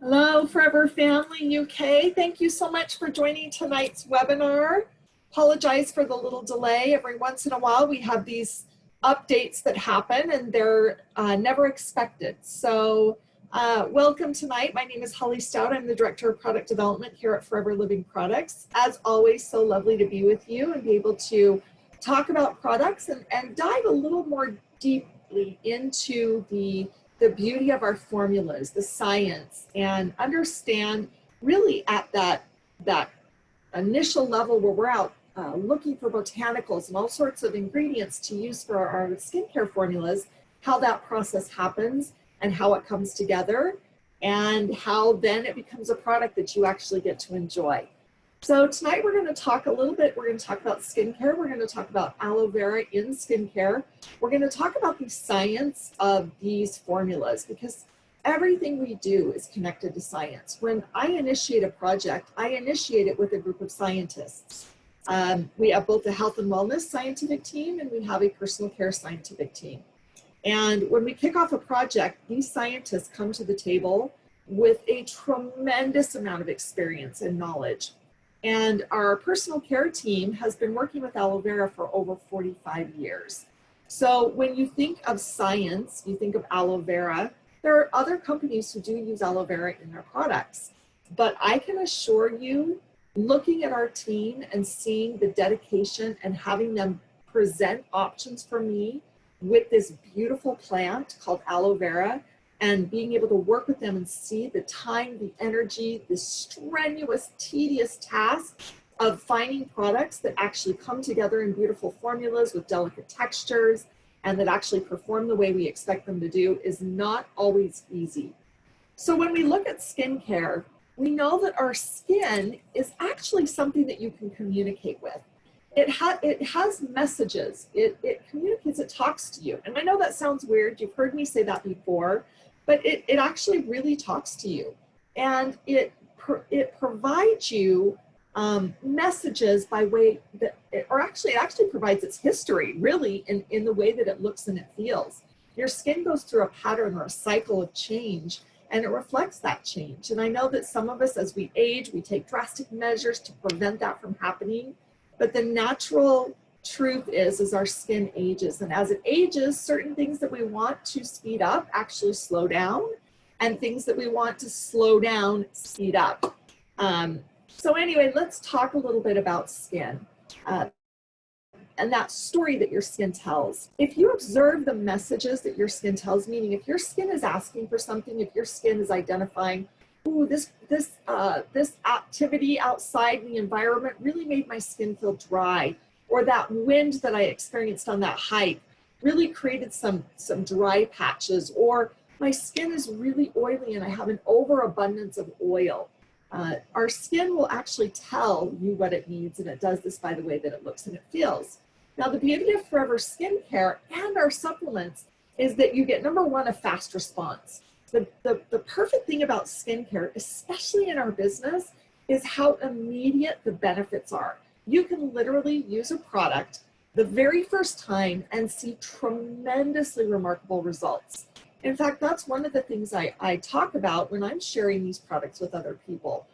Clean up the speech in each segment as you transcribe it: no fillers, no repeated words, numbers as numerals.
Hello, Forever Family UK. Thank you so much for joining tonight's webinar. Apologize for the little delay. Every once in a while, we have these updates that happen and they're never expected. So welcome tonight. My name is Holly Stout. I'm the Director of Product Development here at Forever Living Products. As always, so lovely to be with you and be able to talk about products and dive a little more deeply into the beauty of our formulas, the science, and understand really at that initial level where we're out looking for botanicals and all sorts of ingredients to use for our skincare formulas, how that process happens and how it comes together and how then it becomes a product that you actually get to enjoy. So tonight we're going to talk a little bit, we're going to talk about skincare, we're going to talk about aloe vera in skincare, we're going to talk about the science of these formulas because everything we do is connected to science. When I initiate a project, I initiate it with a group of scientists. We have both a health and wellness scientific team and we have a personal care scientific team. And when we kick off a project, these scientists come to the table with a tremendous amount of experience and knowledge. And our personal care team has been working with aloe vera for over 45 years. So when you think of science, you think of aloe vera, there are other companies who do use aloe vera in their products. But I can assure you, looking at our team and seeing the dedication and having them present options for me with this beautiful plant called aloe vera, and being able to work with them and see the time, the energy, the strenuous, tedious task of finding products that actually come together in beautiful formulas with delicate textures and that actually perform the way we expect them to do is not always easy. So when we look at skincare, we know that our skin is actually something that you can communicate with. It has messages, it communicates, it talks to you. And I know that sounds weird, you've heard me say that before, but it actually really talks to you. And it provides you messages by way that, it actually provides its history really in the way that it looks and it feels. Your skin goes through a pattern or a cycle of change and it reflects that change. And I know that some of us as we age, we take drastic measures to prevent that from happening. But the natural truth is our skin ages, and as it ages, certain things that we want to speed up actually slow down, and things that we want to slow down speed up. So anyway, let's talk a little bit about skin and that story that your skin tells. If you observe the messages that your skin tells, meaning if your skin is asking for something, if your skin is identifying, ooh, this activity outside in the environment really made my skin feel dry, or that wind that I experienced on that hike really created some dry patches, or my skin is really oily and I have an overabundance of oil. Our skin will actually tell you what it needs, and it does this by the way that it looks and it feels. Now, the beauty of Forever Skincare and our supplements is that you get, number one, a fast response. The perfect thing about skincare, especially in our business, is how immediate the benefits are. You can literally use a product the very first time and see tremendously remarkable results. In fact, that's one of the things I talk about when I'm sharing these products with other people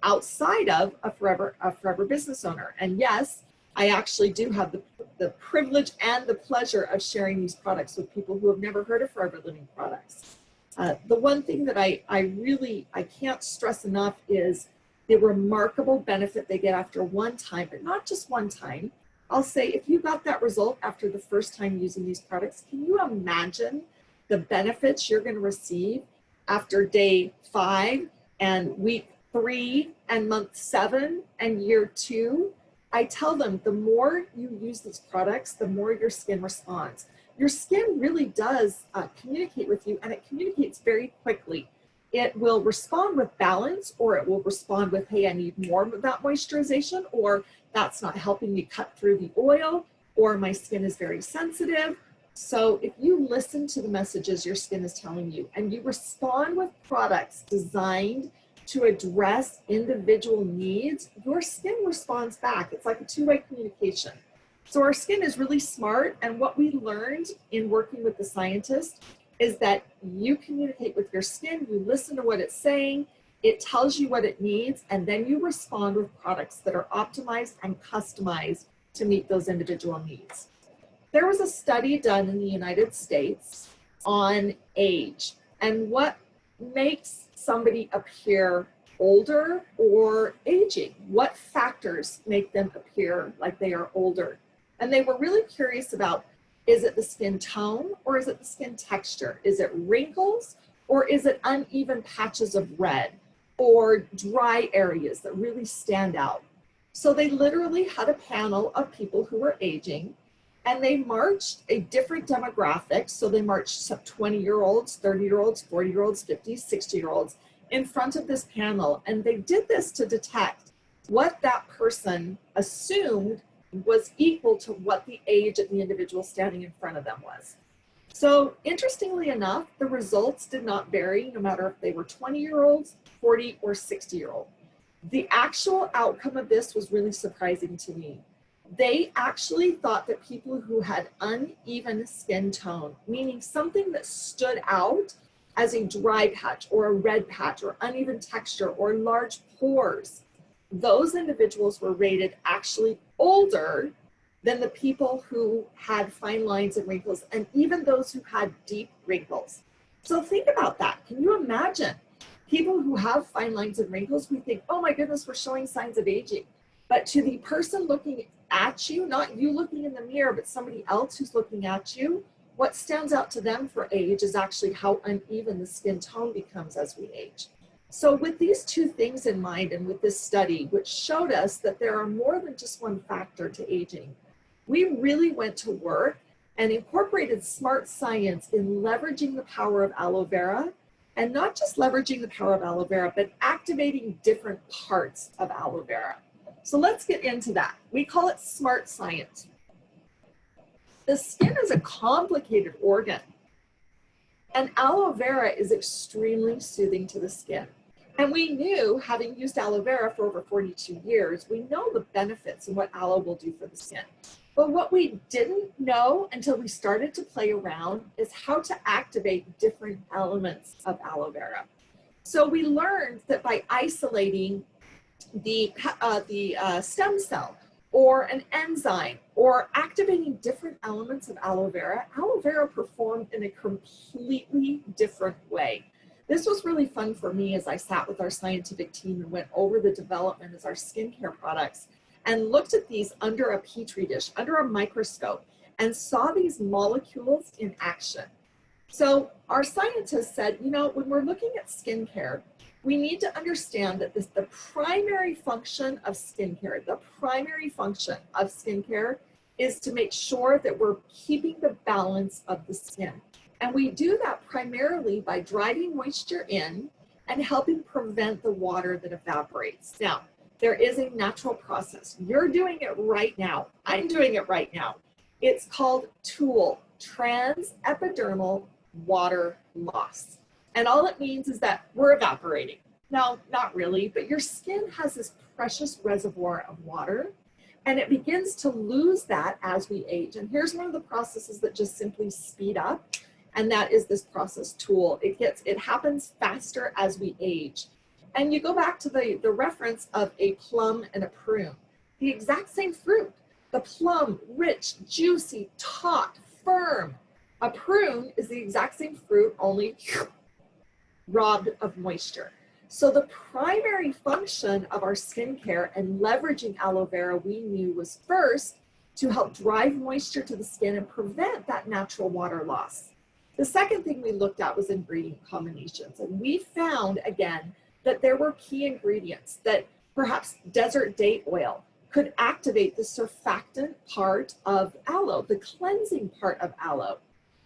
outside of a forever business owner. And yes, I actually do have the privilege and the pleasure of sharing these products with people who have never heard of Forever Living Products. The one thing that I can't stress enough is the remarkable benefit they get after one time, but not just one time. I'll say if you got that result after the first time using these products, can you imagine the benefits you're going to receive after day 5 and week 3 and month 7 and year 2? I tell them the more you use these products, the more your skin responds. Your skin really does communicate with you, and it communicates very quickly. It will respond with balance, or it will respond with, hey, I need more of that moisturization, or that's not helping me cut through the oil, or my skin is very sensitive. So if you listen to the messages your skin is telling you, and you respond with products designed to address individual needs, your skin responds back. It's like a two-way communication. So our skin is really smart, and what we learned in working with the scientists is that you communicate with your skin, you listen to what it's saying, it tells you what it needs, and then you respond with products that are optimized and customized to meet those individual needs. There was a study done in the United States on age and what makes somebody appear older or aging. What factors make them appear like they are older? And they were really curious about, is it the skin tone or is it the skin texture? Is it wrinkles or is it uneven patches of red or dry areas that really stand out? So they literally had a panel of people who were aging, and they marched a different demographic. So they marched some 20-year-olds, 30-year-olds, 40-year-olds, 50, 60-year-olds in front of this panel. And they did this to detect what that person assumed was equal to what the age of the individual standing in front of them was. So interestingly enough, the results did not vary no matter if they were 20-year-olds, 40 or 60-year-old. The actual outcome of this was really surprising to me. They actually thought that people who had uneven skin tone, meaning something that stood out as a dry patch or a red patch or uneven texture or large pores, those individuals were rated actually older than the people who had fine lines and wrinkles, and even those who had deep wrinkles. So think about that. Can you imagine? People who have fine lines and wrinkles, we think, oh my goodness, we're showing signs of aging. But to the person looking at you, not you looking in the mirror, but somebody else who's looking at you, what stands out to them for age is actually how uneven the skin tone becomes as we age. So with these two things in mind, and with this study, which showed us that there are more than just one factor to aging, we really went to work and incorporated smart science in leveraging the power of aloe vera, and not just leveraging the power of aloe vera, but activating different parts of aloe vera. So let's get into that. We call it smart science. The skin is a complicated organ, and aloe vera is extremely soothing to the skin. And we knew, having used aloe vera for over 42 years, we know the benefits and what aloe will do for the skin. But what we didn't know until we started to play around is how to activate different elements of aloe vera. So we learned that by isolating the stem cell or an enzyme or activating different elements of aloe vera performed in a completely different way. This was really fun for me as I sat with our scientific team and went over the development of our skincare products and looked at these under a petri dish, under a microscope, and saw these molecules in action. So our scientists said, you know, when we're looking at skincare, we need to understand that the primary function of skincare is to make sure that we're keeping the balance of the skin. And we do that primarily by driving moisture in and helping prevent the water that evaporates. Now, there is a natural process. You're doing it right now. I'm doing it right now. It's called TOOL, transepidermal water loss. And all it means is that we're evaporating. Now, not really, but your skin has this precious reservoir of water, and it begins to lose that as we age. And here's one of the processes that just simply speed up, and that is this process TOOL. It happens faster as we age. And you go back to the reference of a plum and a prune, the exact same fruit. The plum, rich, juicy, taut, firm. A prune is the exact same fruit, only robbed of moisture. So the primary function of our skincare and leveraging aloe vera, we knew, was first to help drive moisture to the skin and prevent that natural water loss. The second thing we looked at was ingredient combinations. And we found, again, that there were key ingredients, that perhaps desert date oil could activate the surfactant part of aloe, the cleansing part of aloe.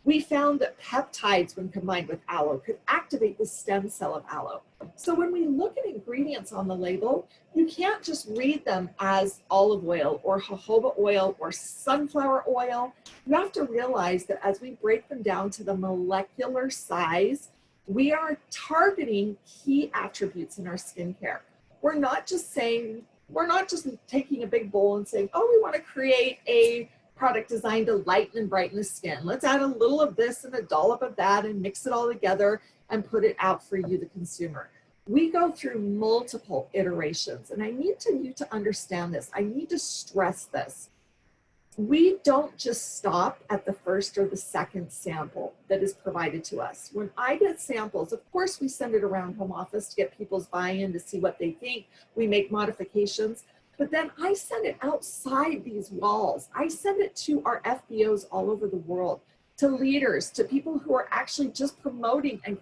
We found that peptides, when combined with aloe, could activate the stem cell of aloe. So when we look at ingredients on the label, you can't just read them as olive oil or jojoba oil or sunflower oil. You have to realize that as we break them down to the molecular size, we are targeting key attributes in our skincare. We're not just taking a big bowl and saying, oh, we want to create a product designed to lighten and brighten the skin. Let's add a little of this and a dollop of that and mix it all together and put it out for you, the consumer. We go through multiple iterations, and I need you to understand this. I need to stress this. We don't just stop at the first or the second sample that is provided to us. When I get samples, of course, we send it around home office to get people's buy-in to see what they think. We make modifications, but then I send it outside these walls. I send it to our FBOs all over the world, to leaders, to people who are actually just promoting and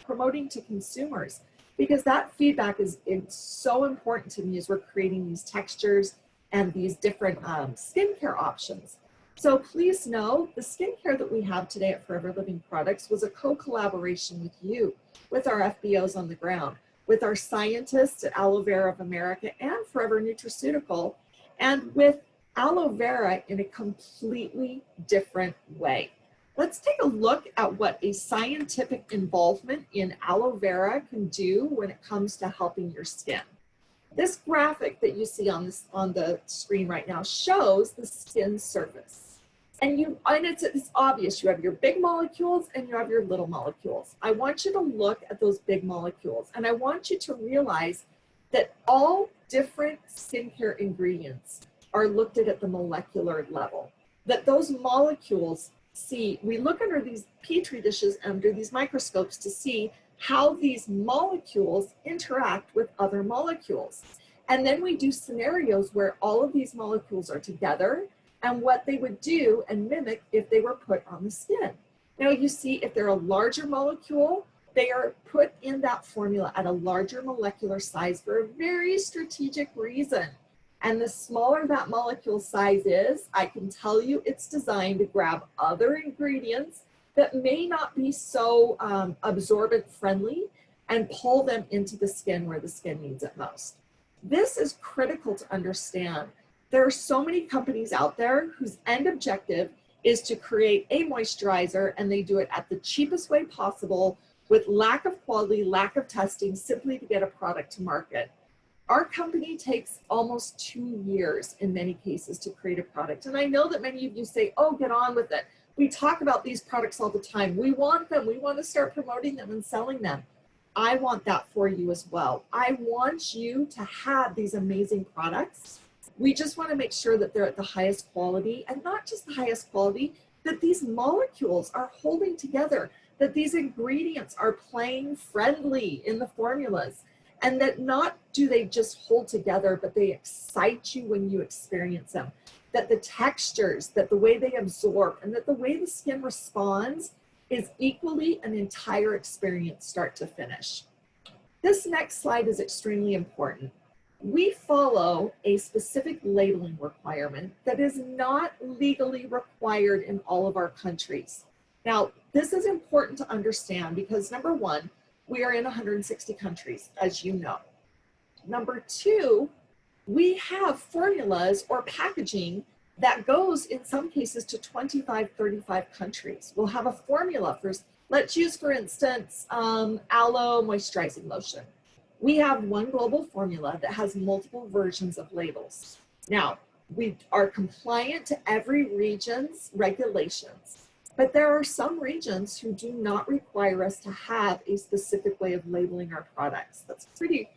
promoting to consumers, because that feedback is so important to me as we're creating these textures and these different skincare options. So please know the skincare that we have today at Forever Living Products was a co-collaboration with you, with our FBOs on the ground, with our scientists at Aloe Vera of America and Forever Nutraceutical, and with aloe vera in a completely different way. Let's take a look at what a scientific involvement in aloe vera can do when it comes to helping your skin. This graphic that you see on the screen right now shows the skin surface. And it's obvious, you have your big molecules and you have your little molecules. I want you to look at those big molecules, and I want you to realize that all different skincare ingredients are looked at the molecular level. That those molecules we look under these petri dishes, under these microscopes, to see how these molecules interact with other molecules. And then we do scenarios where all of these molecules are together and what they would do and mimic if they were put on the skin. Now you see, if they're a larger molecule, they are put in that formula at a larger molecular size for a very strategic reason. And the smaller that molecule size is, I can tell you it's designed to grab other ingredients that may not be so absorbent friendly and pull them into the skin where the skin needs it most. This is critical to understand. There are so many companies out there whose end objective is to create a moisturizer, and they do it at the cheapest way possible with lack of quality, lack of testing, simply to get a product to market. Our company takes almost 2 years in many cases to create a product. And I know that many of you say, oh, get on with it. We talk about these products all the time. We want them. We want to start promoting them and selling them. I want that for you as well. I want you to have these amazing products. We just want to make sure that they're at the highest quality, and not just the highest quality, that these molecules are holding together, that these ingredients are playing friendly in the formulas, and that not do they just hold together, but they excite you when you experience them. That the textures, that the way they absorb, and that the way the skin responds is equally an entire experience, start to finish. This next slide is extremely important. We follow a specific labeling requirement that is not legally required in all of our countries. Now, this is important to understand because, number one, we are in 160 countries, as you know. Number two, we have formulas or packaging that goes in some cases to 25, 35 countries. We'll have a formula for, let's use for instance, aloe moisturizing lotion. We have one global formula that has multiple versions of labels. Now, we are compliant to every region's regulations, but there are some regions who do not require us to have a specific way of labeling our products. That's pretty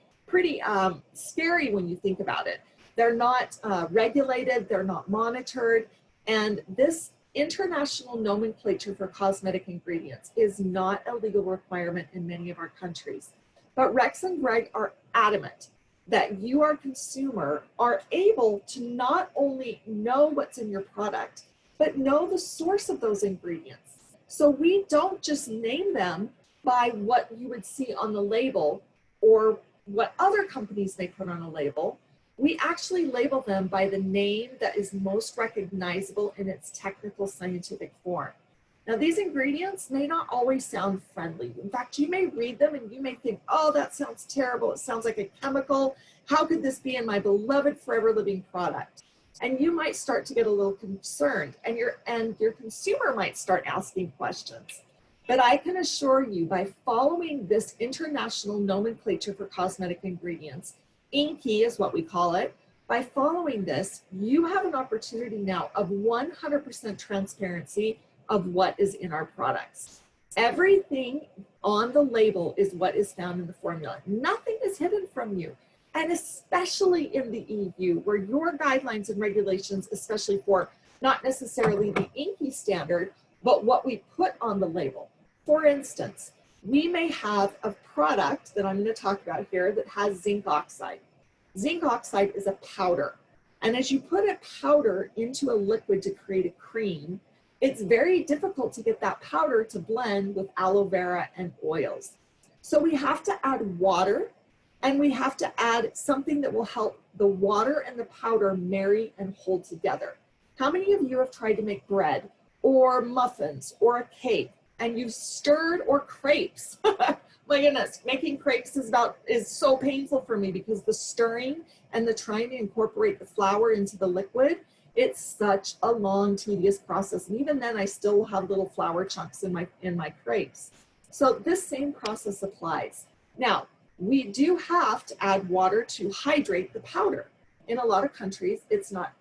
scary when you think about it. They're not regulated, they're not monitored, and this international nomenclature for cosmetic ingredients is not a legal requirement in many of our countries. But Rex and Greg are adamant that you, our consumer, are able to not only know what's in your product, but know the source of those ingredients. So we don't just name them by what you would see on the label or what other companies may put on a label. We actually label them by the name that is most recognizable in its technical scientific form. Now, these ingredients may not always sound friendly. In fact, you may read them and you may think, oh, that sounds terrible. It sounds like a chemical. How could this be in my beloved Forever Living product? And you might start to get a little concerned, and your consumer might start asking questions. But I can assure you, by following this international nomenclature for cosmetic ingredients, INCI is what we call it, By following this, you have an opportunity now of 100% transparency of what is in our products. Everything on the label is what is found in the formula. Nothing is hidden from you. And especially in the EU, where your guidelines and regulations, especially for not necessarily the INCI standard, but what we put on the label. For instance, we may have a product that I'm going to talk about here that has zinc oxide. Zinc oxide is a powder. And as you put a powder into a liquid to create a cream, it's very difficult to get that powder to blend with aloe vera and oils. So we have to add water, and we have to add something that will help the water and the powder marry and hold together. How many of you have tried to make bread or muffins or a cake and you've stirred, or crepes? My goodness, making crepes is so painful for me because the stirring and the trying to incorporate the flour into the liquid, it's such a long, tedious process. And even then I still have little flour chunks in my crepes. So this same process applies. Now, we do have to add water to hydrate the powder. In a lot of countries, it's not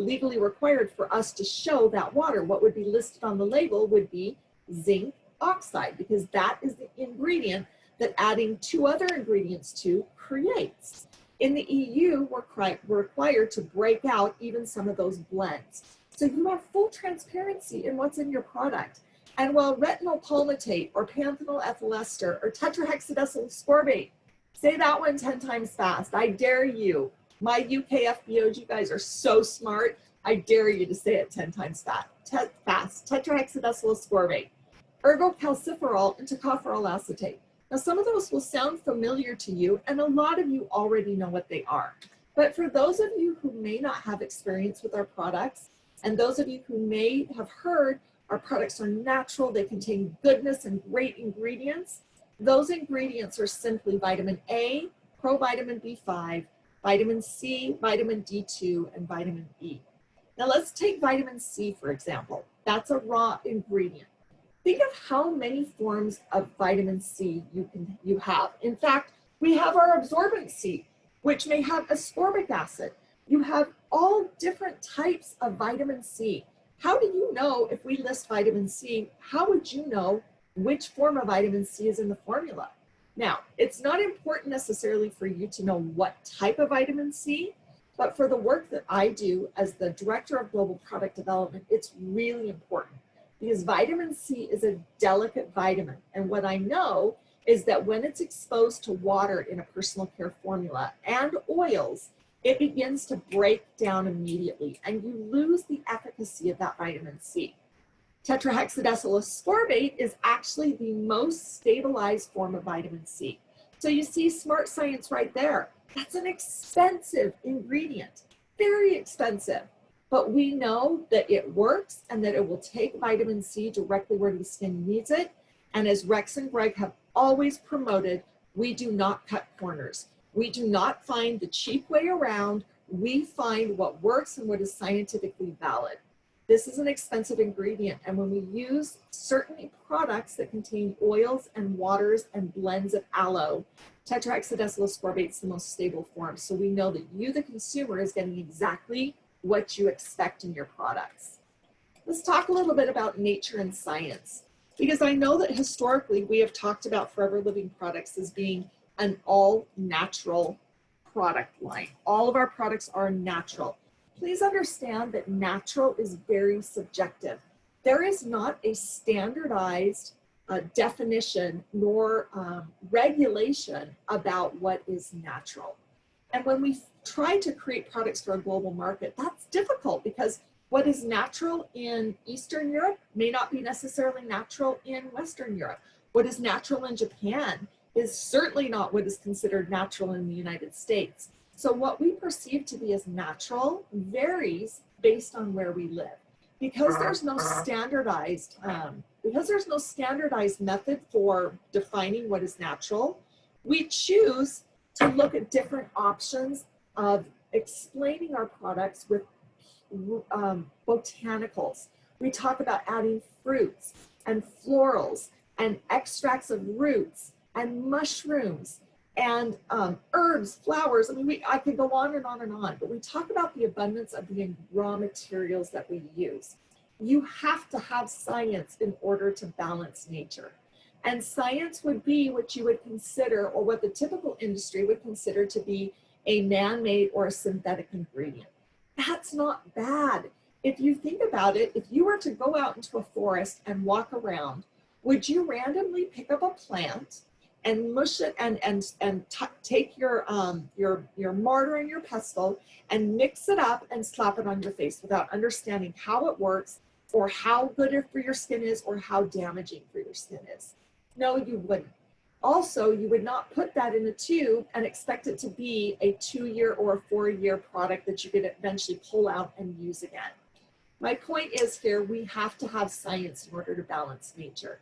legally required for us to show that water. What would be listed on the label would be zinc oxide, because that is the ingredient that adding two other ingredients to creates. In the EU, we're required to break out even some of those blends. So you have full transparency in what's in your product. And while retinol palmitate or panthenol ethyl ester or tetrahexadecyl ascorbate, say that one 10 times fast. I dare you. My UK FBOs, you guys are so smart. I dare you to say it 10 times fast. Tetrahexadecyl ascorbate, ergocalciferol, and tocopherol acetate. Now, some of those will sound familiar to you, and a lot of you already know what they are. But for those of you who may not have experience with our products, and those of you who may have heard our products are natural, they contain goodness and great ingredients, those ingredients are simply vitamin A, provitamin B5, vitamin C, vitamin D2, and vitamin E. Now let's take vitamin C, for example. That's a raw ingredient. Think of how many forms of vitamin C you have. In fact, we have our absorbent C, which may have ascorbic acid. You have all different types of vitamin C. How do you know if we list vitamin C, how would you know which form of vitamin C is in the formula? Now, it's not important necessarily for you to know what type of vitamin C, but for the work that I do as the Director of Global Product Development, it's really important because vitamin C is a delicate vitamin. And what I know is that when it's exposed to water in a personal care formula and oils, it begins to break down immediately and you lose the efficacy of that vitamin C. Tetrahexadecyl ascorbate is actually the most stabilized form of vitamin C. So you see smart science right there. That's an expensive ingredient, very expensive. But we know that it works and that it will take vitamin C directly where the skin needs it. And as Rex and Greg have always promoted, we do not cut corners. We do not find the cheap way around. We find what works and what is scientifically valid. This is an expensive ingredient, and when we use certain products that contain oils and waters and blends of aloe, tetrahexadecyl ascorbate is the most stable form. So we know that you, the consumer, is getting exactly what you expect in your products. Let's talk a little bit about nature and science, because I know that historically we have talked about Forever Living products as being an all-natural product line. All of our products are natural. Please understand that natural is very subjective. There is not a standardized definition nor regulation about what is natural. And when we try to create products for a global market, that's difficult because what is natural in Eastern Europe may not be necessarily natural in Western Europe. What is natural in Japan is certainly not what is considered natural in the United States. So what we perceive to be as natural varies based on where we live. Because there's no standardized, method for defining what is natural, we choose to look at different options of explaining our products with botanicals. We talk about adding fruits and florals and extracts of roots and mushrooms and herbs, flowers. I mean, I could go on and on and on, but we talk about the abundance of the raw materials that we use. You have to have science in order to balance nature. And science would be what you would consider, or what the typical industry would consider to be, a man-made or a synthetic ingredient. That's not bad. If you think about it, if you were to go out into a forest and walk around, would you randomly pick up a plant and mush it and take your mortar and your pestle and mix it up and slap it on your face without understanding how it works, or how good it for your skin is, or how damaging for your skin is? No, you wouldn't. Also, you would not put that in a tube and expect it to be a 2-year or a 4-year product that you could eventually pull out and use again. My point is here, we have to have science in order to balance nature.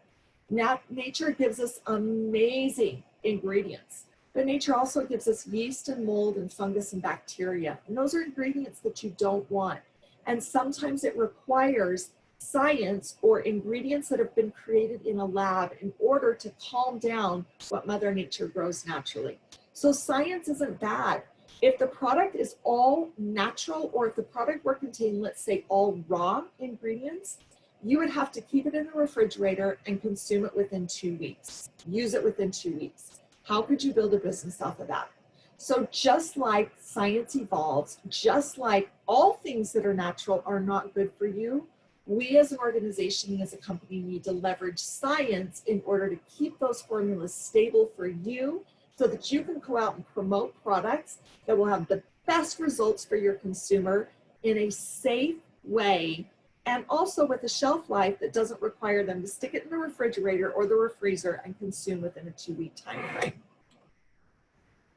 Now, nature gives us amazing ingredients, but nature also gives us yeast and mold and fungus and bacteria. And those are ingredients that you don't want. And sometimes it requires science or ingredients that have been created in a lab in order to calm down what Mother Nature grows naturally. So science isn't bad. If the product is all natural, or if the product were containing, let's say, all raw ingredients, you would have to keep it in the refrigerator and consume it within 2 weeks. Use it within 2 weeks. How could you build a business off of that? So just like science evolves, just like all things that are natural are not good for you, we as an organization and as a company need to leverage science in order to keep those formulas stable for you, so that you can go out and promote products that will have the best results for your consumer in a safe way, and also with a shelf life that doesn't require them to stick it in the refrigerator or the freezer and consume within a 2-week time frame.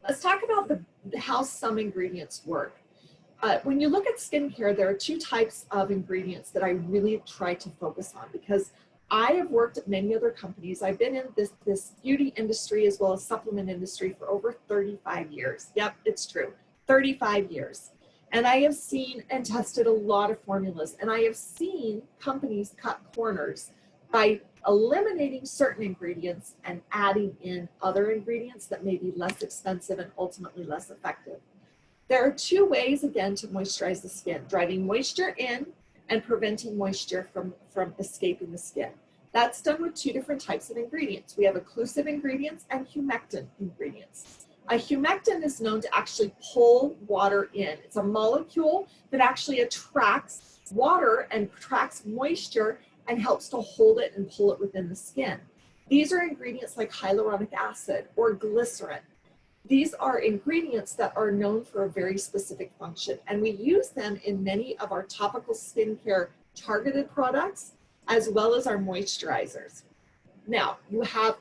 Let's talk about how some ingredients work. When you look at skincare, there are 2 types of ingredients that I really try to focus on, because I have worked at many other companies. I've been in this beauty industry as well as supplement industry for over 35 years. Yep, it's true, 35 years. And I have seen and tested a lot of formulas, and I have seen companies cut corners by eliminating certain ingredients and adding in other ingredients that may be less expensive and ultimately less effective. There are 2 ways, again, to moisturize the skin: driving moisture in and preventing moisture from escaping the skin. That's done with 2 different types of ingredients. We have occlusive ingredients and humectant ingredients. A humectant is known to actually pull water in. It's a molecule that actually attracts water and attracts moisture and helps to hold it and pull it within the skin. These are ingredients like hyaluronic acid or glycerin. These are ingredients that are known for a very specific function, and we use them in many of our topical skincare targeted products, as well as our moisturizers. Now, you have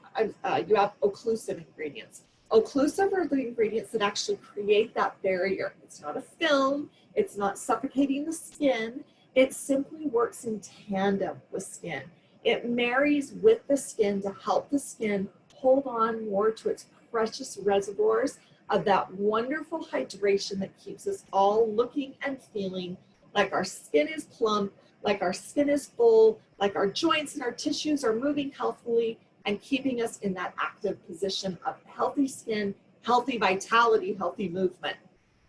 occlusive ingredients. Occlusive are the ingredients that actually create that barrier. It's not a film, it's not suffocating the skin, it simply works in tandem with skin. It marries with the skin to help the skin hold on more to its precious reservoirs of that wonderful hydration that keeps us all looking and feeling like our skin is plump, like our skin is full, like our joints and our tissues are moving healthily and keeping us in that active position of healthy skin, healthy vitality, healthy movement.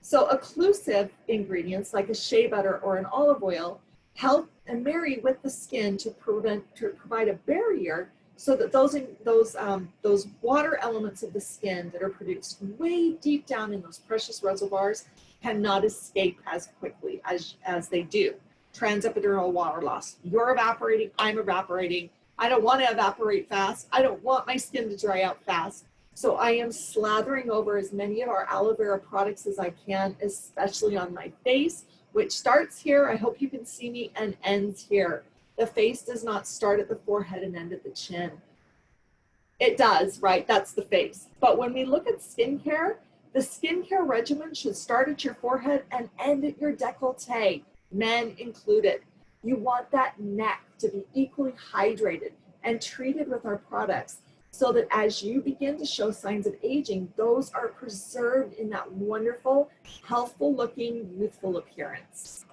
So occlusive ingredients like a shea butter or an olive oil help and marry with the skin to provide a barrier so that those water elements of the skin that are produced way deep down in those precious reservoirs cannot escape as quickly as they do. Transepidermal water loss. You're evaporating, I'm evaporating. I don't want to evaporate fast. I don't want my skin to dry out fast. So I am slathering over as many of our aloe vera products as I can, especially on my face, which starts here, I hope you can see me, and ends here. The face does not start at the forehead and end at the chin. It does, right? That's the face. But when we look at skincare, the skincare regimen should start at your forehead and end at your décolleté, men included. You want that neck to be equally hydrated and treated with our products so that as you begin to show signs of aging, those are preserved in that wonderful, healthful looking, youthful appearance.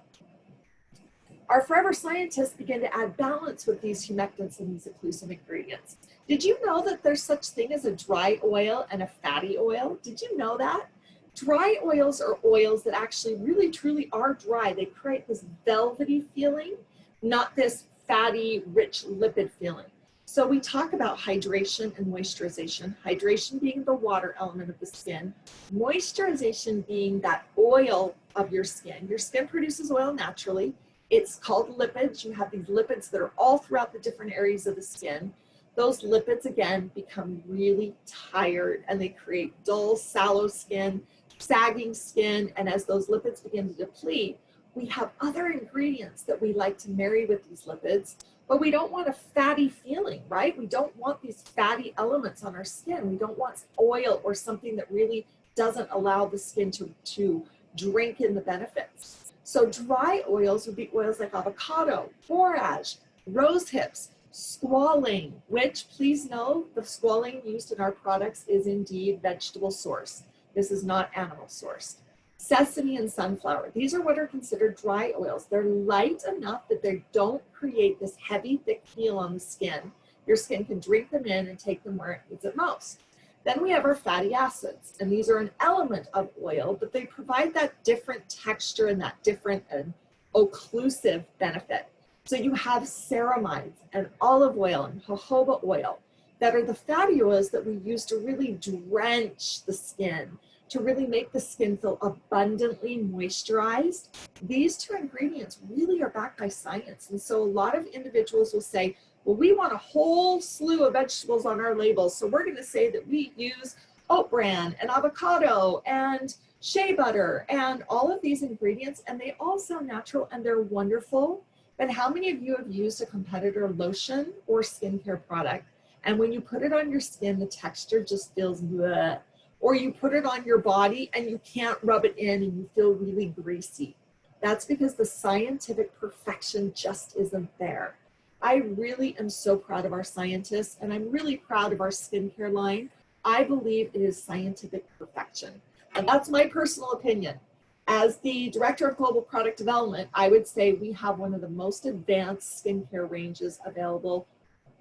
Our forever scientists began to add balance with these humectants and these occlusive ingredients. Did you know that there's such thing as a dry oil and a fatty oil? Did you know that? Dry oils are oils that actually really truly are dry. They create this velvety feeling, not this fatty, rich lipid feeling. So we talk about hydration and moisturization. Hydration being the water element of the skin, moisturization being that oil of your skin. Your skin produces oil naturally. It's called lipids. You have these lipids that are all throughout the different areas of the skin. Those lipids, again, become really tired and they create dull, sallow skin, sagging skin. And as those lipids begin to deplete, we have other ingredients that we like to marry with these lipids, but we don't want a fatty feeling, right? We don't want these fatty elements on our skin. We don't want oil or something that really doesn't allow the skin to drink in the benefits. So dry oils would be oils like avocado, borage, rose hips, squalane, which please know the squalane used in our products is indeed vegetable sourced. This is not animal sourced. Sesame and sunflower, these are what are considered dry oils. They're light enough that they don't create this heavy, thick feel on the skin. Your skin can drink them in and take them where it needs it most. Then we have our fatty acids, and these are an element of oil, but they provide that different texture and that different and occlusive benefit. So you have ceramides and olive oil and jojoba oil that are the fatty oils that we use to really drench the skin, to really make the skin feel abundantly moisturized. These two ingredients really are backed by science. And so a lot of individuals will say, well, we want a whole slew of vegetables on our labels. So we're going to say that we use oat bran and avocado and shea butter and all of these ingredients. And they all sound natural and they're wonderful. But how many of you have used a competitor lotion or skincare product? And when you put it on your skin, the texture just feels bleh. Or you put it on your body and you can't rub it in and you feel really greasy. That's because the scientific perfection just isn't there. I really am so proud of our scientists and I'm really proud of our skincare line. I believe it is scientific perfection. And that's my personal opinion. As the Director of Global Product Development, I would say we have one of the most advanced skincare ranges available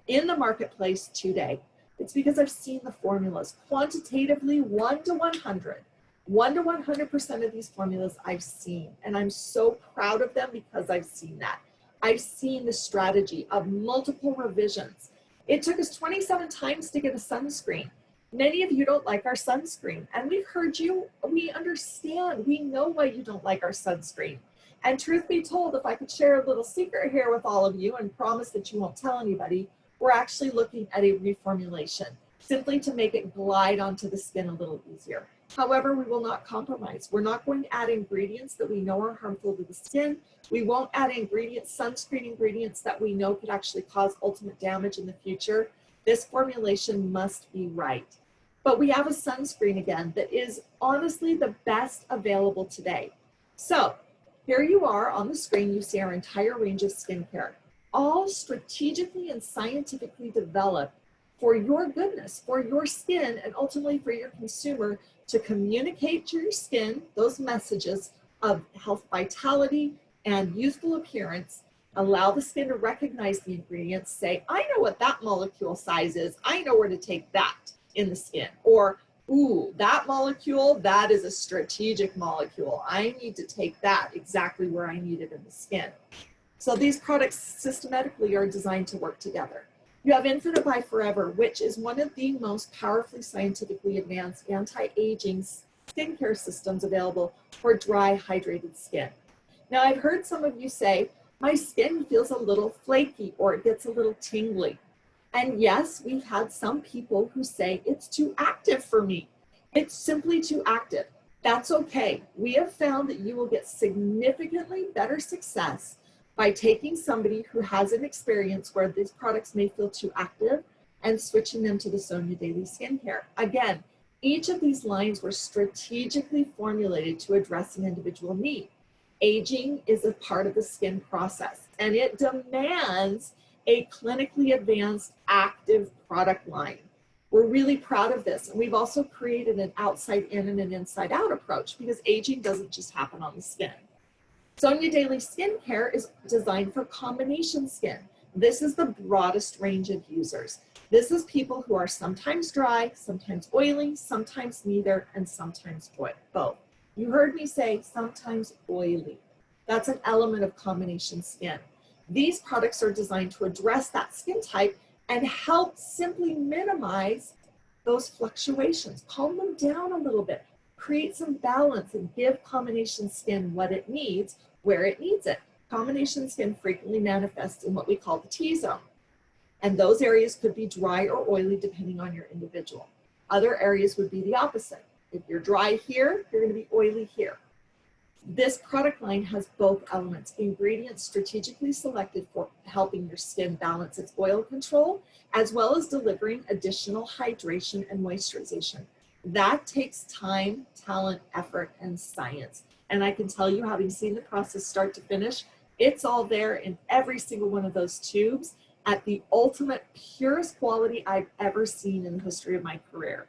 in the marketplace today. It's because I've seen the formulas quantitatively 1 to 100. 1 to 100% of these formulas I've seen, and I'm so proud of them because I've seen that. I've seen the strategy of multiple revisions. It took us 27 times to get a sunscreen. Many of you don't like our sunscreen, and we've heard you, we understand, we know why you don't like our sunscreen. And truth be told, if I could share a little secret here with all of you and promise that you won't tell anybody, we're actually looking at a reformulation, simply to make it glide onto the skin a little easier. However, we will not compromise. We're not going to add ingredients that we know are harmful to the skin. We won't add ingredients, sunscreen ingredients that we know could actually cause ultimate damage in the future. This formulation must be right. But we have a sunscreen again that is honestly the best available today. So here you are on the screen, you see our entire range of skincare, all strategically and scientifically developed for your goodness, for your skin, and ultimately for your consumer to communicate to your skin those messages of health vitality and youthful appearance. Allow the skin to recognize the ingredients, say, I know what that molecule size is. I know where to take that in the skin. Or, ooh, that molecule, that is a strategic molecule. I need to take that exactly where I need it in the skin. So these products systematically are designed to work together. You have Infinify Forever, which is one of the most powerfully scientifically advanced anti-aging skincare systems available for dry, hydrated skin. Now, I've heard some of you say, my skin feels a little flaky or it gets a little tingly. And yes, we've had some people who say it's too active for me. It's simply too active. That's okay. We have found that you will get significantly better success by taking somebody who has an experience where these products may feel too active and switching them to the Sonia Daily Skincare. Again, each of these lines were strategically formulated to address an individual need. Aging is a part of the skin process, and it demands a clinically advanced active product line. We're really proud of this, and we've also created an outside in and an inside out approach because aging doesn't just happen on the skin. Sonia Daily Skincare is designed for combination skin. This is the broadest range of users. This is people who are sometimes dry, sometimes oily, sometimes neither, and sometimes both. You heard me say sometimes oily. That's an element of combination skin. These products are designed to address that skin type and help simply minimize those fluctuations, calm them down a little bit, create some balance, and give combination skin what it needs, where it needs it. Combination skin frequently manifests in what we call the T-zone. And those areas could be dry or oily depending on your individual. Other areas would be the opposite. If you're dry here, you're going to be oily here. This product line has both elements, ingredients strategically selected for helping your skin balance its oil control, as well as delivering additional hydration and moisturization. That takes time, talent, effort, and science. And I can tell you, having seen the process start to finish, it's all there in every single one of those tubes at the ultimate, purest quality I've ever seen in the history of my career.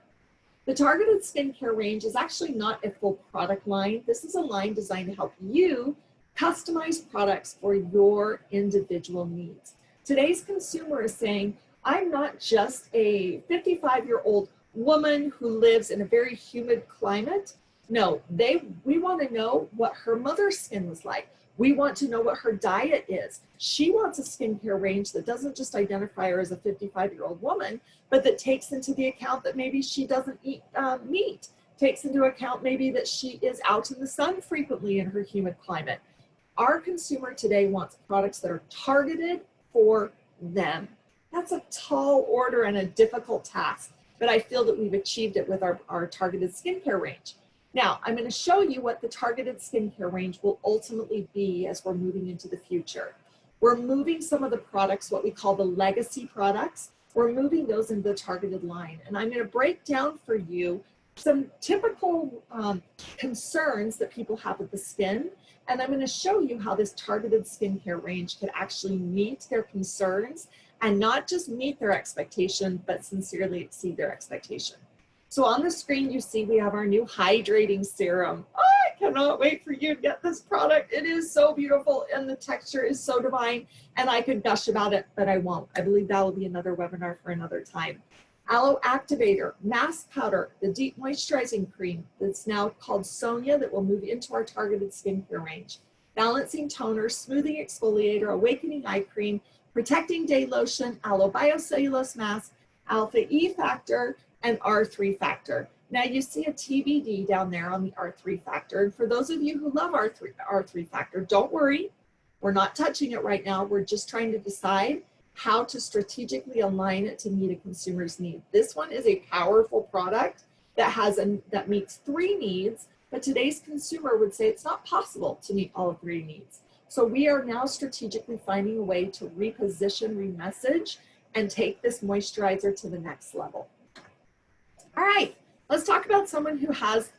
The targeted skincare range is actually not a full product line. This is a line designed to help you customize products for your individual needs. Today's consumer is saying, I'm not just a 55-year-old woman who lives in a very humid climate. No, we want to know what her mother's skin was like. We want to know what her diet is. She wants a skincare range that doesn't just identify her as a 55-year-old woman, but that takes into the account that maybe she doesn't eat meat, takes into account maybe that she is out in the sun frequently in her humid climate. Our consumer today wants products that are targeted for them. That's a tall order and a difficult task, but I feel that we've achieved it with our targeted skincare range. Now, I'm going to show you what the targeted skincare range will ultimately be as we're moving into the future. We're moving some of the products, what we call the legacy products, we're moving those into the targeted line. And I'm going to break down for you some typical concerns that people have with the skin. And I'm going to show you how this targeted skincare range could actually meet their concerns and not just meet their expectation, but sincerely exceed their expectation. So on the screen, you see we have our new hydrating serum. Oh, I cannot wait for you to get this product. It is so beautiful and the texture is so divine, and I could gush about it, but I won't. I believe that will be another webinar for another time. Aloe Activator, Mask Powder, the Deep Moisturizing Cream that's now called Sonia that will move into our targeted skincare range. Balancing Toner, Smoothing Exfoliator, Awakening Eye Cream, Protecting Day Lotion, Aloe Biocellulose Mask, Alpha E Factor, and R3 Factor. Now you see a TBD down there on the R3 Factor. And for those of you who love R3 Factor, don't worry. We're not touching it right now. We're just trying to decide how to strategically align it to meet a consumer's need. This one is a powerful product that meets 3 needs, but today's consumer would say it's not possible to meet all 3 needs. So we are now strategically finding a way to reposition, remessage, and take this moisturizer to the next level. All right, let's talk about someone who has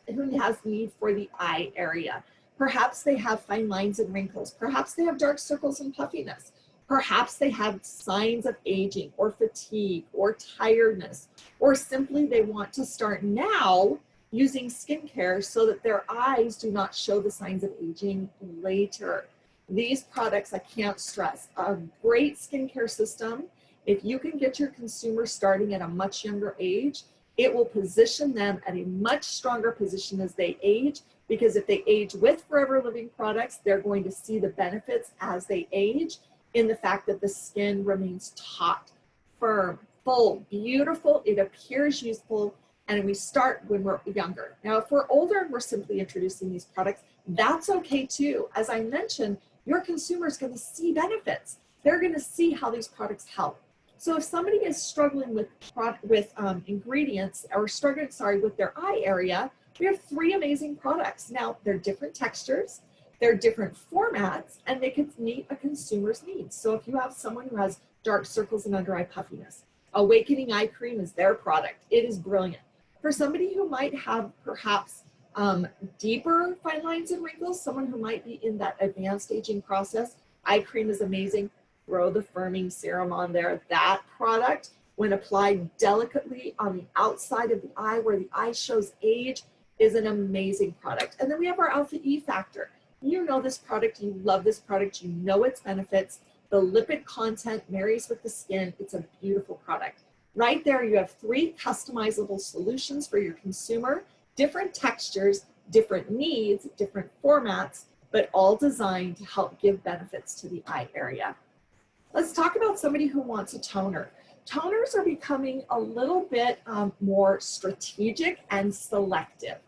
need for the eye area. Perhaps they have fine lines and wrinkles. Perhaps they have dark circles and puffiness. Perhaps they have signs of aging or fatigue or tiredness, or simply they want to start now using skincare so that their eyes do not show the signs of aging later. These products, I can't stress, a great skincare system. If you can get your consumer starting at a much younger age, it will position them at a much stronger position as they age, because if they age with Forever Living products, they're going to see the benefits as they age in the fact that the skin remains taut, firm, full, beautiful, it appears youthful, and we start when we're younger. Now, if we're older and we're simply introducing these products, that's okay too. As I mentioned, your consumer is going to see benefits. They're going to see how these products help. So if somebody is struggling with ingredients or struggling, with their eye area, we have 3 amazing products. Now, they're different textures, they're different formats, and they can meet a consumer's needs. So if you have someone who has dark circles and under eye puffiness, Awakening Eye Cream is their product. It is brilliant. For somebody who might have perhaps deeper fine lines and wrinkles, someone who might be in that advanced aging process, eye cream is amazing. Throw the firming serum on there. That product, when applied delicately on the outside of the eye where the eye shows age, is an amazing product. And then we have our Alpha E Factor. You know this product, you love this product, you know its benefits. The lipid content marries with the skin. It's a beautiful product. Right there, you have 3 customizable solutions for your consumer, different textures, different needs, different formats, but all designed to help give benefits to the eye area. Let's talk about somebody who wants a toner. Toners are becoming a little bit more strategic and selective.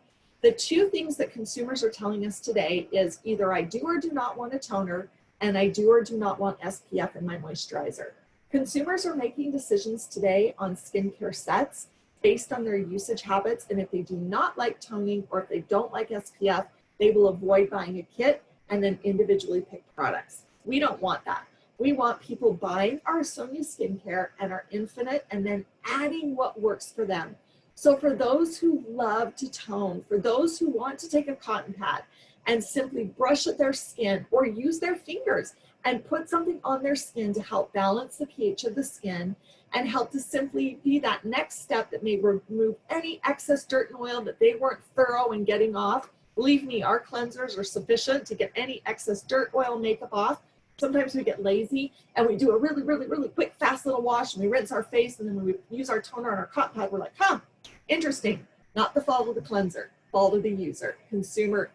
The 2 things that consumers are telling us today is either I do or do not want a toner, and I do or do not want SPF in my moisturizer. Consumers are making decisions today on skincare sets based on their usage habits, and if they do not like toning or if they don't like SPF, they will avoid buying a kit and then individually pick products. We don't want that. We want people buying our Sonia skincare and our Infinite and then adding what works for them. So for those who love to tone, for those who want to take a cotton pad and simply brush at their skin or use their fingers and put something on their skin to help balance the pH of the skin and help to simply be that next step that may remove any excess dirt and oil that they weren't thorough in getting off. Believe me, our cleansers are sufficient to get any excess dirt, oil, makeup off. Sometimes we get lazy and we do a really quick, fast little wash and we rinse our face, and then when we use our toner on our cotton pad, we're like, huh, interesting. Not the fault of the cleanser, fault of the user. Consumer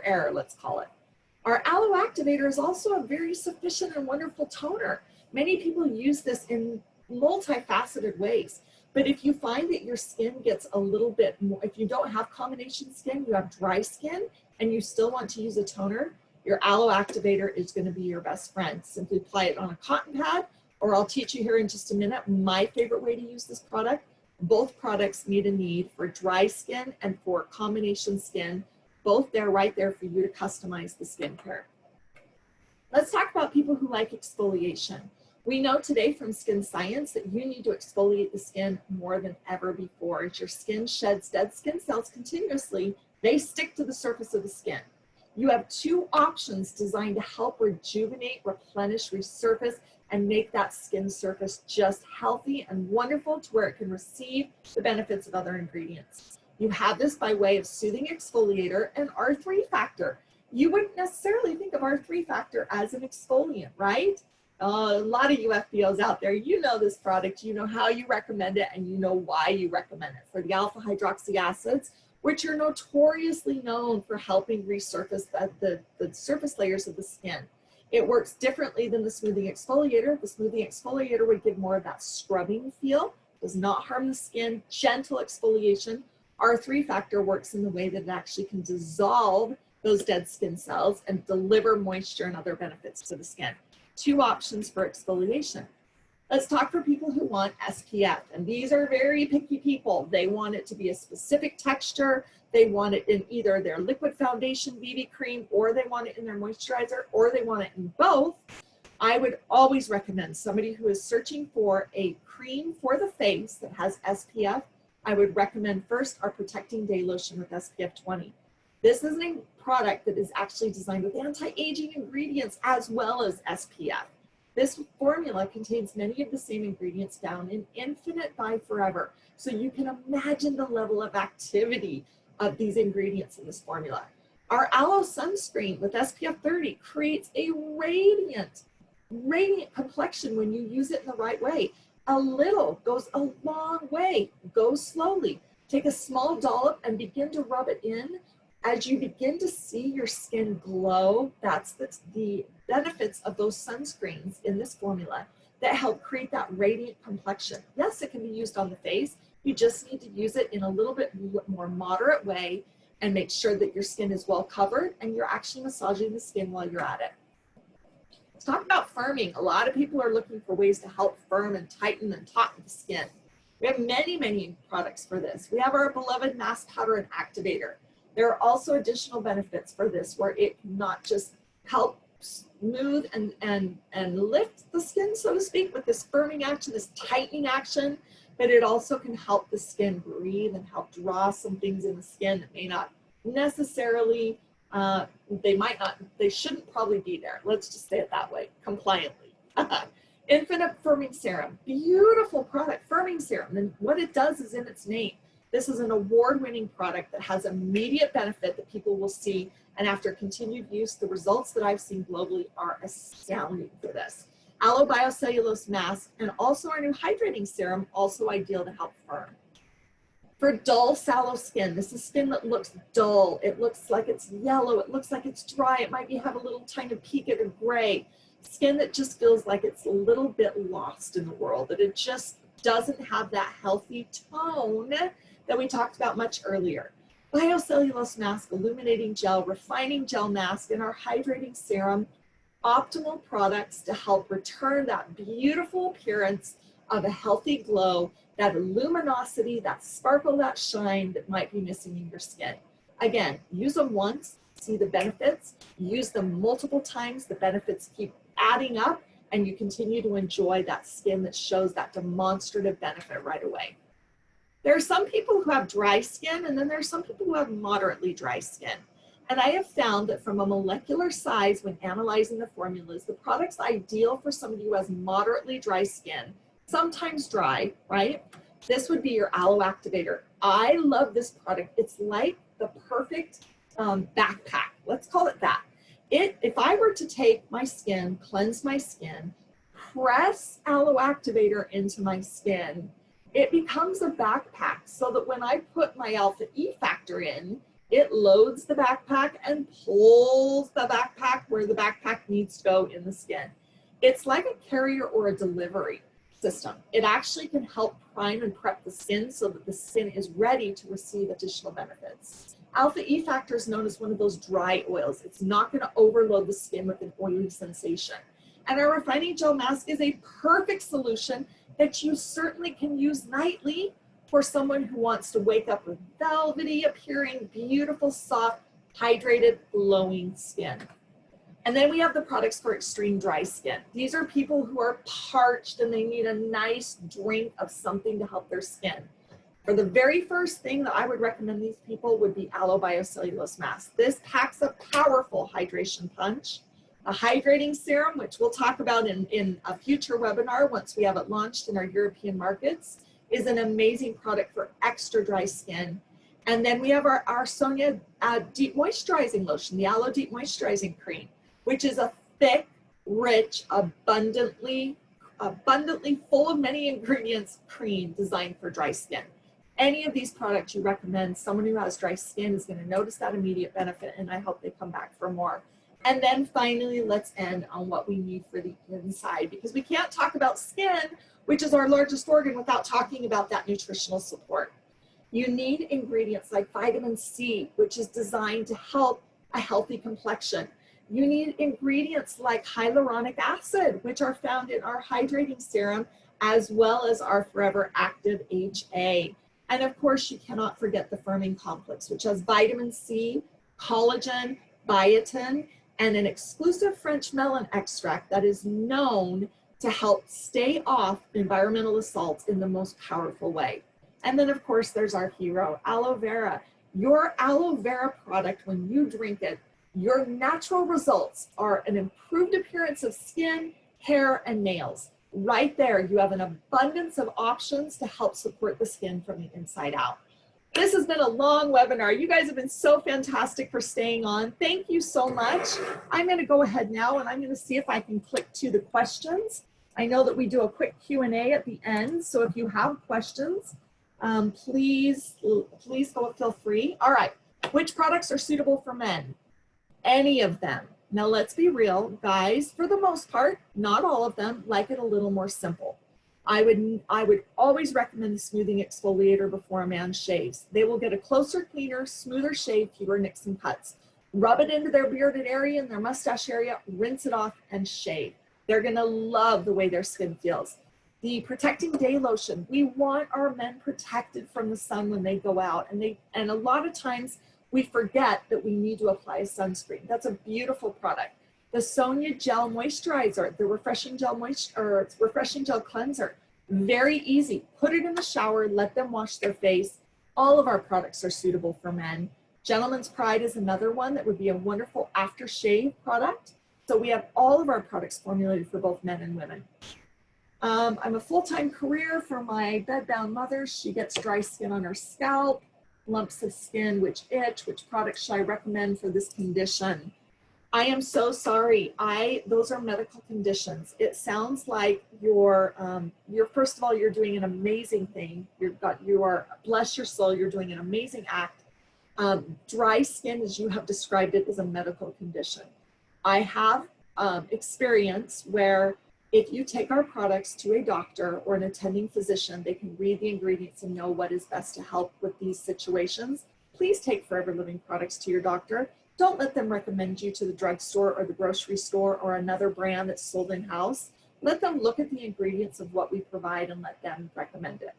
error, let's call it. Our aloe activator is also a very sufficient and wonderful toner. Many people use this in multifaceted ways. But if you find that your skin gets a little bit more, if you don't have combination skin, you have dry skin, and you still want to use a toner, your aloe activator is going to be your best friend. Simply apply it on a cotton pad, or I'll teach you here in just a minute my favorite way to use this product. Both products meet a need for dry skin and for combination skin. Both there, right there for you to customize the skincare. Let's talk about people who like exfoliation. We know today from skin science that you need to exfoliate the skin more than ever before. As your skin sheds dead skin cells continuously, they stick to the surface of the skin. You have 2 options designed to help rejuvenate, replenish, resurface, and make that skin surface just healthy and wonderful to where it can receive the benefits of other ingredients. You have this by way of soothing exfoliator and R3 factor. You wouldn't necessarily think of R3 factor as an exfoliant, right? A lot of you FBOs out there, you know this product, you know how you recommend it, and you know why you recommend it. For the alpha hydroxy acids, which are notoriously known for helping resurface the surface layers of the skin. It works differently than the smoothing exfoliator. The smoothing exfoliator would give more of that scrubbing feel, does not harm the skin, gentle exfoliation. R3 factor works in the way that it actually can dissolve those dead skin cells and deliver moisture and other benefits to the skin. 2 options for exfoliation. Let's talk for people who want SPF, and these are very picky people. They want it to be a specific texture. They want it in either their liquid foundation BB cream, or they want it in their moisturizer, or they want it in both. I would always recommend somebody who is searching for a cream for the face that has SPF. I would recommend first our Protecting Day Lotion with SPF 20. This is a product that is actually designed with anti-aging ingredients as well as SPF. This formula contains many of the same ingredients found in Infinite by Forever. So you can imagine the level of activity of these ingredients in this formula. Our Aloe Sunscreen with SPF 30 creates a radiant complexion when you use it in the right way. A little goes a long way. Go slowly. Take a small dollop and begin to rub it in. As you begin to see your skin glow, that's the benefits of those sunscreens in this formula that help create that radiant complexion. Yes, it can be used on the face. You just need to use it in a little bit more moderate way and make sure that your skin is well covered and you're actually massaging the skin while you're at it. Let's talk about firming. A lot of people are looking for ways to help firm and tighten and taut the skin. We have many products for this. We have our beloved mask powder and activator. There are also additional benefits for this where it can not just help smooth and lift the skin, so to speak, with this firming action, this tightening action, but it also can help the skin breathe and help draw some things in the skin that may not necessarily, they shouldn't probably be there. Let's just say it that way, compliantly. Infinite Firming Serum, beautiful product, firming serum. And what it does is in its name. This is an award-winning product that has immediate benefit that people will see, and after continued use, the results that I've seen globally are astounding for this. Aloe Biocellulose Mask and also our new hydrating serum, also ideal to help firm. For dull, sallow skin, this is skin that looks dull. It looks like it's yellow. It looks like it's dry. It might have a little tiny peak of a gray. Skin that just feels like it's a little bit lost in the world, that it just doesn't have that healthy tone that we talked about much earlier. Biocellulose mask, illuminating gel, refining gel mask, and our hydrating serum, optimal products to help return that beautiful appearance of a healthy glow, that luminosity, that sparkle, that shine that might be missing in your skin. Again, use them once, see the benefits, use them multiple times, the benefits keep adding up, and you continue to enjoy that skin that shows that demonstrative benefit right away. There are some people who have dry skin, and then there are some people who have moderately dry skin. And I have found that from a molecular size, when analyzing the formulas, the product's ideal for somebody who has moderately dry skin, sometimes dry, right? This would be your aloe activator. I love this product. It's like the perfect backpack. Let's call it that. If I were to take my skin, cleanse my skin, press aloe activator into my skin, it becomes a backpack so that when I put my alpha E factor in, it loads the backpack and pulls the backpack where the backpack needs to go in the skin. It's like a carrier or a delivery system. It actually can help prime and prep the skin so that the skin is ready to receive additional benefits. Alpha E factor is known as one of those dry oils. It's not going to overload the skin with an oily sensation. And our refining gel mask is a perfect solution that you certainly can use nightly for someone who wants to wake up with velvety appearing, beautiful, soft, hydrated, glowing skin. And then we have the products for extreme dry skin. These are people who are parched and they need a nice drink of something to help their skin. For the very first thing that I would recommend these people would be Aloe Biocellulose Mask. This packs a powerful hydration punch. A hydrating serum, which we'll talk about in a future webinar once we have it launched in our European markets, is an amazing product for extra dry skin. And then we have our Sonia Deep Moisturizing Lotion, the Aloe Deep Moisturizing Cream, which is a thick, rich, abundantly full of many ingredients cream designed for dry skin. Any of these products you recommend, someone who has dry skin is going to notice that immediate benefit, and I hope they come back for more. And then finally, let's end on what we need for the inside, because we can't talk about skin, which is our largest organ, without talking about that nutritional support. You need ingredients like vitamin C, which is designed to help a healthy complexion. You need ingredients like hyaluronic acid, which are found in our hydrating serum, as well as our Forever Active HA. And of course, you cannot forget the firming complex, which has vitamin C, collagen, biotin, and an exclusive French melon extract that is known to help stay off environmental assaults in the most powerful way. And then of course, there's our hero, aloe vera. Your aloe vera product, when you drink it, your natural results are an improved appearance of skin, hair, and nails. Right there, you have an abundance of options to help support the skin from the inside out. This has been a long webinar. You guys have been so fantastic for staying on. Thank you so much. I'm going to go ahead now and I'm going to see if I can click to the questions. I know that we do a quick Q&A at the end, so if you have questions, please feel free. All right, which products are suitable for men? Any of them. Now let's be real, guys, for the most part, not all of them, like it a little more simple. I would always recommend the smoothing exfoliator before a man shaves. They will get a closer, cleaner, smoother shave, fewer nicks and cuts. Rub it into their bearded area and their mustache area, rinse it off, and shave. They're gonna love the way their skin feels. The protecting day lotion, we want our men protected from the sun when they go out, and a lot of times we forget that we need to apply a sunscreen. That's a beautiful product. The Sonia Gel Moisturizer, the Refreshing Gel Cleanser, very easy. Put it in the shower, let them wash their face. All of our products are suitable for men. Gentleman's Pride is another one that would be a wonderful aftershave product. So we have all of our products formulated for both men and women. I'm a full-time career for my bedbound mother. She gets dry skin on her scalp, lumps of skin which itch. Which products should I recommend for this condition? I am so sorry. Those are medical conditions. It sounds like you're first of all, you're doing an amazing thing. You are, bless your soul, you're doing an amazing act. Dry skin, as you have described it, is a medical condition. I have experience where if you take our products to a doctor or an attending physician, they can read the ingredients and know what is best to help with these situations. Please take Forever Living products to your doctor. Don't let them recommend you to the drugstore or the grocery store or another brand that's sold in-house. Let them look at the ingredients of what we provide and let them recommend it.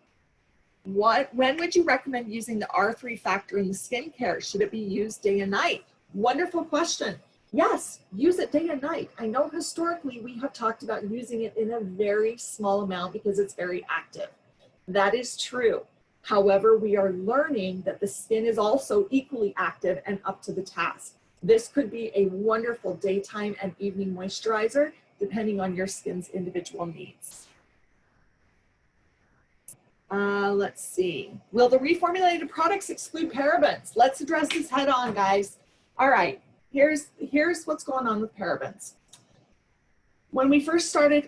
When would you recommend using the R3 factor in the skincare? Should it be used day and night? Wonderful question. Yes, use it day and night. I know historically we have talked about using it in a very small amount because it's very active. That is true. However, we are learning that the skin is also equally active and up to the task. This could be a wonderful daytime and evening moisturizer, depending on your skin's individual needs. Let's see. Will the reformulated products exclude parabens? Let's address this head on, guys. All right, here's what's going on with parabens. When I first started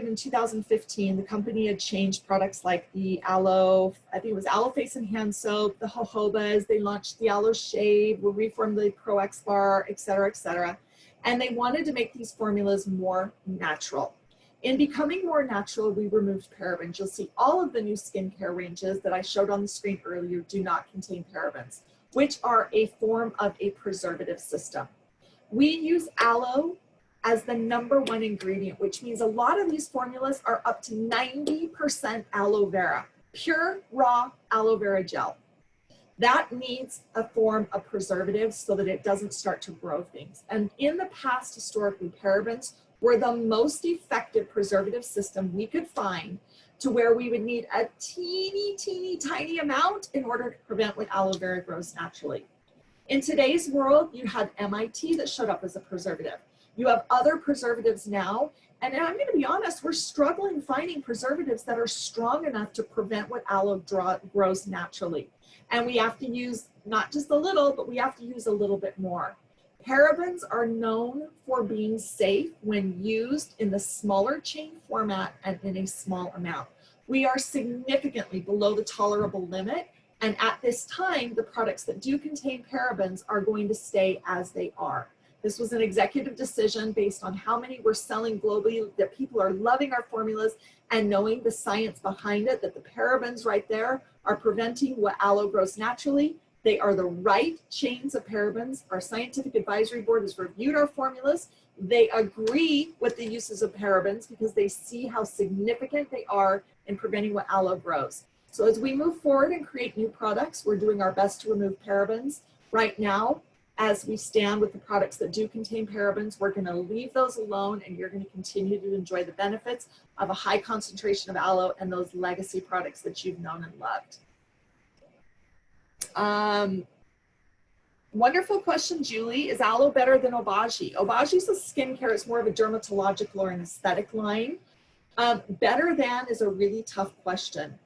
in 2015, the company had changed products like the Aloe, I think it was Aloe Face and Hand Soap, the jojobas, they launched the Aloe Shave, we reformulated Pro X Bar, et cetera, and they wanted to make these formulas more natural. In becoming more natural, we removed parabens. You'll see all of the new skincare ranges that I showed on the screen earlier do not contain parabens, which are a form of a preservative system. We use aloe as the #1 ingredient, which means a lot of these formulas are up to 90% aloe vera, pure raw aloe vera gel. That needs a form of preservative so that it doesn't start to grow things. And in the past, historically, parabens were the most effective preservative system we could find to where we would need a teeny tiny amount in order to prevent what aloe vera grows naturally. In today's world, you had MIT that showed up as a preservative. You have other preservatives now, and I'm going to be honest, we're struggling finding preservatives that are strong enough to prevent what aloe grows naturally. And we have to use not just a little, but we have to use a little bit more. Parabens are known for being safe when used in the smaller chain format and in a small amount. We are significantly below the tolerable limit, and at this time, the products that do contain parabens are going to stay as they are. This was an executive decision based on how many we're selling globally, that people are loving our formulas, and knowing the science behind it, that the parabens right there are preventing what aloe grows naturally. They are the right chains of parabens. Our scientific advisory board has reviewed our formulas. They agree with the uses of parabens because they see how significant they are in preventing what aloe grows. So as we move forward and create new products, we're doing our best to remove parabens. Right now, as we stand with the products that do contain parabens, we're going to leave those alone, and you're going to continue to enjoy the benefits of a high concentration of aloe and those legacy products that you've known and loved. Wonderful question, Julie. Is aloe better than Obagi? Obagi is a skincare. It's more of a dermatological or an aesthetic line. Better than is a really tough question.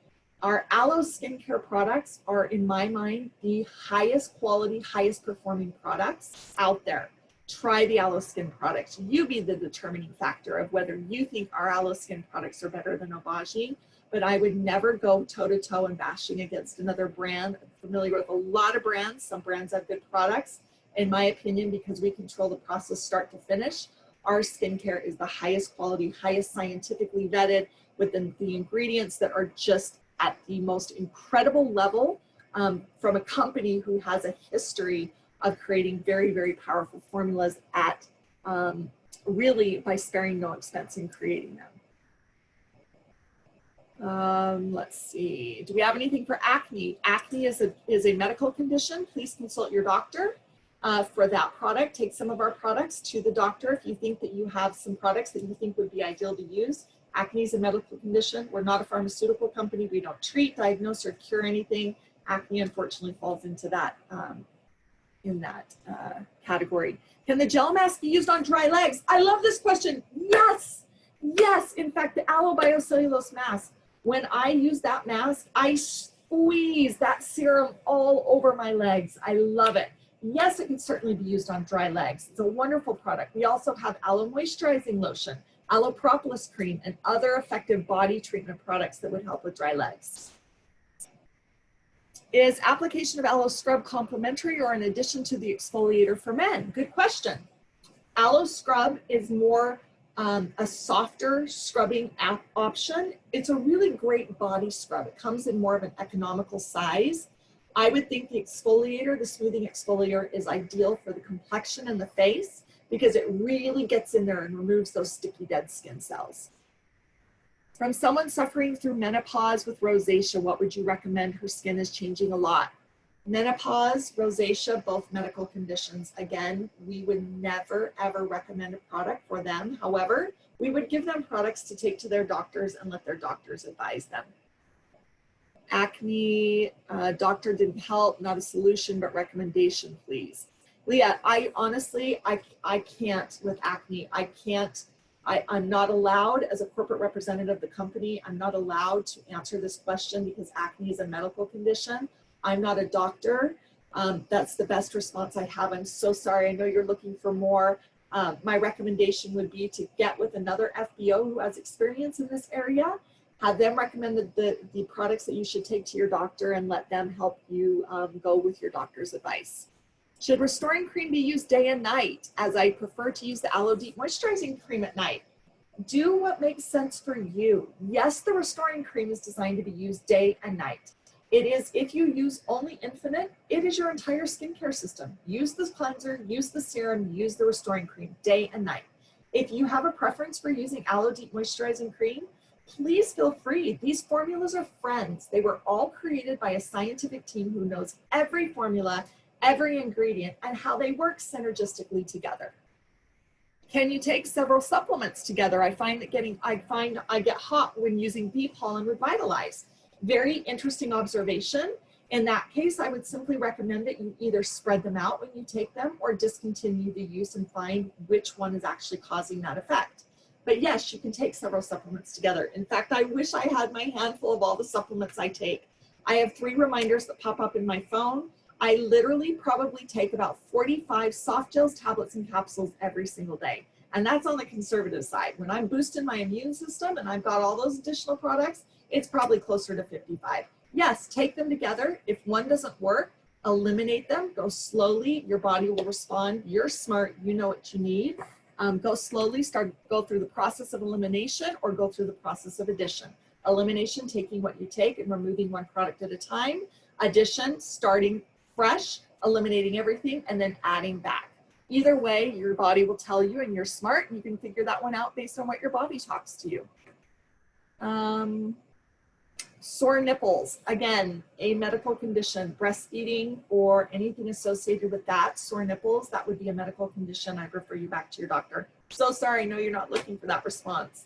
Our aloe skincare products are, in my mind, the highest quality, highest performing products out there. Try the aloe skin products. You be the determining factor of whether you think our aloe skin products are better than Obagi. But I would never go toe-to-toe and bashing against another brand. I'm familiar with a lot of brands. Some brands have good products. In my opinion, because we control the process start to finish, our skincare is the highest quality, highest scientifically vetted, with the ingredients that are just at the most incredible level from a company who has a history of creating very, very powerful formulas at really by sparing no expense in creating them. Let's see. Do we have anything for acne? Acne is a medical condition. Please consult your doctor for that product. Take some of our products to the doctor if you think that you have some products that you think would be ideal to use. Acne is a medical condition. We're not a pharmaceutical company. We don't treat, diagnose, or cure anything. Acne, unfortunately, falls into that category. Can the gel mask be used on dry legs? I love this question. Yes. Yes, in fact, the aloe biocellulose mask, when I use that mask, I squeeze that serum all over my legs. I love it. Yes, it can certainly be used on dry legs. It's a wonderful product. We also have aloe moisturizing lotion, aloe propolis cream, and other effective body treatment products that would help with dry legs. Is application of aloe scrub complementary or in addition to the exfoliator for men? Good question. Aloe scrub is more a softer scrubbing option. It's a really great body scrub. It comes in more of an economical size. I would think the exfoliator, the smoothing exfoliator, is ideal for the complexion and the face because it really gets in there and removes those sticky dead skin cells. From someone suffering through menopause with rosacea, what would you recommend? Her skin is changing a lot. Menopause, rosacea, both medical conditions. Again, we would never, ever recommend a product for them. However, we would give them products to take to their doctors and let their doctors advise them. Acne, doctor didn't help, not a solution, but recommendation, please. Leah, I honestly, I can't with acne. I'm not allowed, as a corporate representative of the company, I'm not allowed to answer this question because acne is a medical condition. I'm not a doctor. That's the best response I have. I'm so sorry. I know you're looking for more. My recommendation would be to get with another FBO who has experience in this area, have them recommend the products that you should take to your doctor and let them help you go with your doctor's advice. Should restoring cream be used day and night, as I prefer to use the Aloe Deep Moisturizing Cream at night? Do what makes sense for you. Yes, the restoring cream is designed to be used day and night. It is, if you use only Infinite, it is your entire skincare system. Use the cleanser, use the serum, use the restoring cream day and night. If you have a preference for using Aloe Deep Moisturizing Cream, please feel free. These formulas are friends. They were all created by a scientific team who knows every formula, every ingredient, and how they work synergistically together. Can you take several supplements together? I find I get hot when using bee pollen with Vitalize. Very interesting observation. In that case, I would simply recommend that you either spread them out when you take them or discontinue the use and find which one is actually causing that effect. But yes, you can take several supplements together. In fact, I wish I had my handful of all the supplements I take. I have 3 reminders that pop up in my phone. I literally probably take about 45 soft gels, tablets, and capsules every single day. And that's on the conservative side. When I'm boosting my immune system and I've got all those additional products, it's probably closer to 55. Yes, take them together. If one doesn't work, eliminate them. Go slowly. Your body will respond. You're smart. You know what you need. Go slowly. Go through the process of elimination or go through the process of addition. Elimination, taking what you take and removing one product at a time. Addition, starting fresh, eliminating everything, and then adding back. Either way, your body will tell you, and you're smart, and you can figure that one out based on what your body talks to you. Sore nipples, again, a medical condition. Breastfeeding or anything associated with that, sore nipples, that would be a medical condition. I'd refer you back to your doctor. So sorry, I know you're not looking for that response.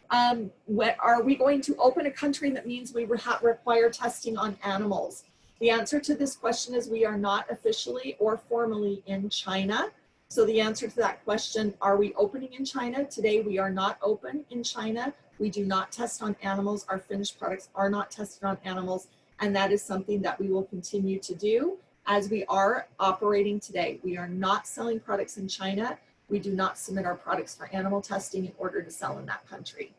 Are we going to open a country that means we require testing on animals? The answer to this question is we are not officially or formally in China. So the answer to that question, are we opening in China? Today, we are not open in China. We do not test on animals. Our finished products are not tested on animals. And that is something that we will continue to do as we are operating today. We are not selling products in China. We do not submit our products for animal testing in order to sell in that country.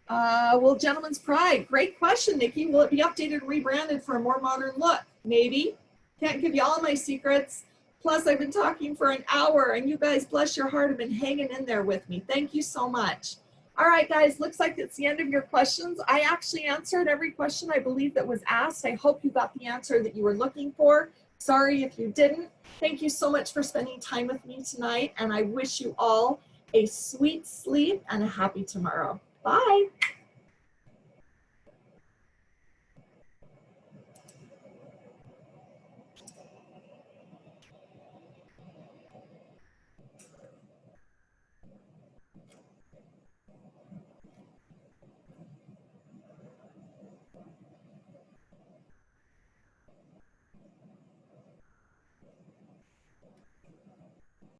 Will Gentleman's Pride? Great question, Nikki. Will it be updated and rebranded for a more modern look? Maybe. Can't give you all my secrets. Plus, I've been talking for an hour, and you guys, bless your heart, have been hanging in there with me. Thank you so much. All right, guys, looks like it's the end of your questions. I actually answered every question I believe that was asked. I hope you got the answer that you were looking for. Sorry if you didn't. Thank you so much for spending time with me tonight, and I wish you all a sweet sleep and a happy tomorrow. Bye.